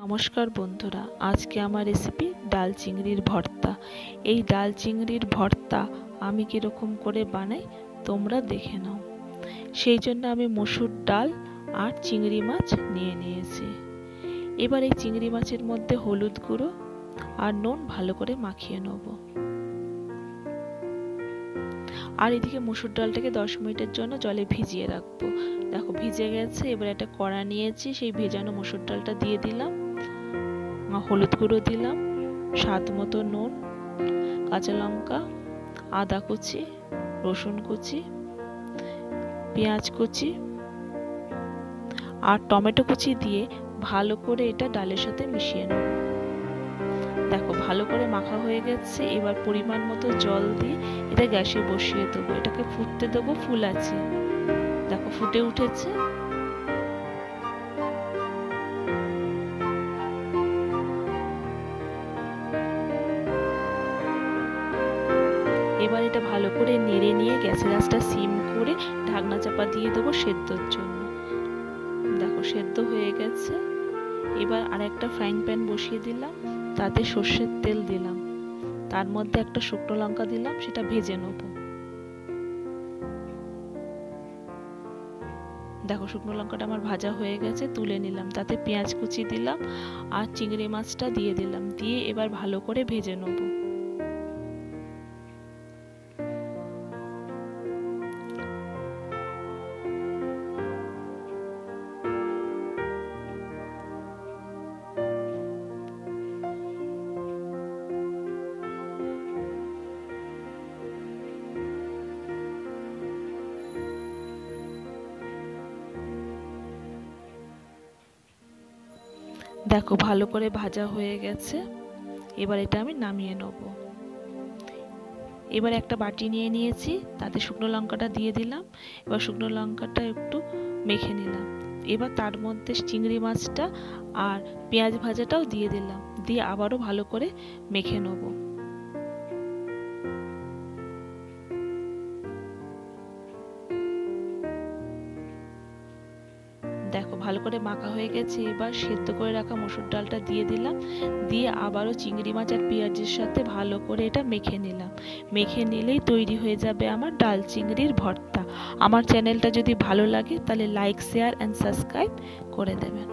নমস্কার বন্ধুরা, আজকে আমার রেসিপি ডাল চিংড়ির ভর্তা। এই ডাল চিংড়ির ভর্তা আমি কীরকম করে বানাই তোমরা দেখে নাও। সেই জন্য আমি মসুর ডাল আর চিংড়ি মাছ নিয়ে নিয়েছি। এবার এই চিংড়ি মাছের মধ্যে হলুদ গুঁড়ো আর নুন ভালো করে মাখিয়ে নেব। আর এদিকে মসুর ডালটাকে 10 মিনিটের জন্য জলে ভিজিয়ে রাখবো। দেখো ভিজে গেছে। এবার একটা কড়া নিয়েছি, সেই ভেজানো মসুর ডালটা দিয়ে দিলাম, হলুদ গুঁড়ো দিলাম, স্বাদ মতো নুন, কাঁচা লঙ্কা, আদা কুচি, রসুন কুচি, পেঁয়াজ কুচি আর টমেটো কুচি দিয়ে ভালো করে এটা ডালের সাথে মিশিয়ে নেব। দেখো ভালো করে মাখা হয়ে গেছে। এবার পরিমাণ মতো জল দিয়ে এটা গ্যাসে বসিয়ে দেবো। এটাকে ফুটতে দেবো ফুল আছে। দেখো ফুটে উঠেছে। এবার এটা ভালো করে নেড়ে নিয়ে গ্যাসের আঁচটা সিম করে ঢাকনা চাপা দিয়ে দেবো সেদ্ধর জন্য। দেখো সেদ্ধ হয়ে গেছে। এবার আরেকটা ফ্রাইং প্যান বসিয়ে দিলাম, তাতে সর্ষের তেল দিলাম, তার মধ্যে একটা শুকনো লঙ্কা দিলাম, সেটা ভেজে নেব। দেখো শুকনো লঙ্কাটা আমার ভাজা হয়ে গেছে, তুলে নিলাম। তাতে পেঁয়াজ কুচি দিলাম আর চিংড়ি মাছটা দিয়ে দিলাম, দিয়ে এবার ভালো করে ভেজে নেব। দেখো ভালো করে ভাজা হয়ে গেছে। এবার এটা আমি নামিয়ে নেব। এবার একটা বাটি নিয়ে নিয়েছি, তাতে শুকনো লঙ্কাটা দিয়ে দিলাম। এবার শুকনো লঙ্কাটা একটু মেখে নিলাম। এবার তার মধ্যে চিংড়ি মাছটা আর পেঁয়াজ ভাজাটাও দিয়ে দিলাম, দিয়ে আবারও ভালো করে মেখে নেব। দেখো ভালো করে মাখা হয়ে গেছে। এবার সেদ্ধ করে রাখা মসুর ডালটা দিয়ে দিলাম, দিয়ে আবারও চিংড়ি মাছ আর পেঁয়াজের সাথে ভালো করে এটা মেখে নিলাম। মেখে নিলেই তৈরি হয়ে যাবে আমার ডাল চিংড়ির ভর্তা। আমার চ্যানেলটা যদি ভালো লাগে তাহলে লাইক, শেয়ার অ্যান্ড সাবস্ক্রাইব করে দেবেন।